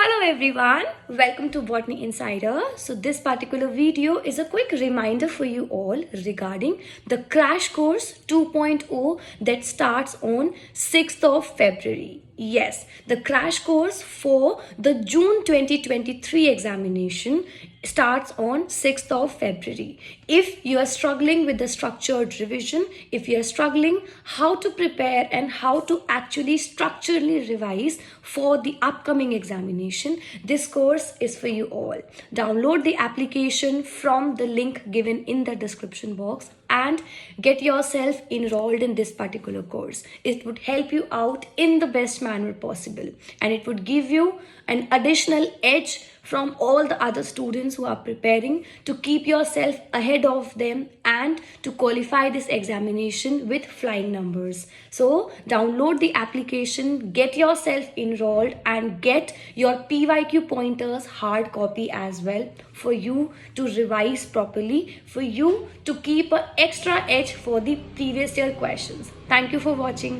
Hello everyone, welcome to Botany Insider. So this particular video is a quick reminder for you all regarding the crash course 2.0 that starts on 6th of February. Yes, the crash course for the June 2023 examination starts on 6th of February. If you are struggling with the structured revision, if you are struggling how to prepare and how to actually structurally revise for the upcoming examination, this course is for you all. Download the application from the link given in the description box and get yourself enrolled in this particular course. It would help you out in the best manner possible, and it would give you an additional edge from all the other students who are preparing to keep yourself ahead of them and to qualify this examination with flying numbers. So download the application, get yourself enrolled and get your PYQ pointers hard copy as well for you to revise properly, for you to keep an extra edge for the previous year questions. Thank you for watching.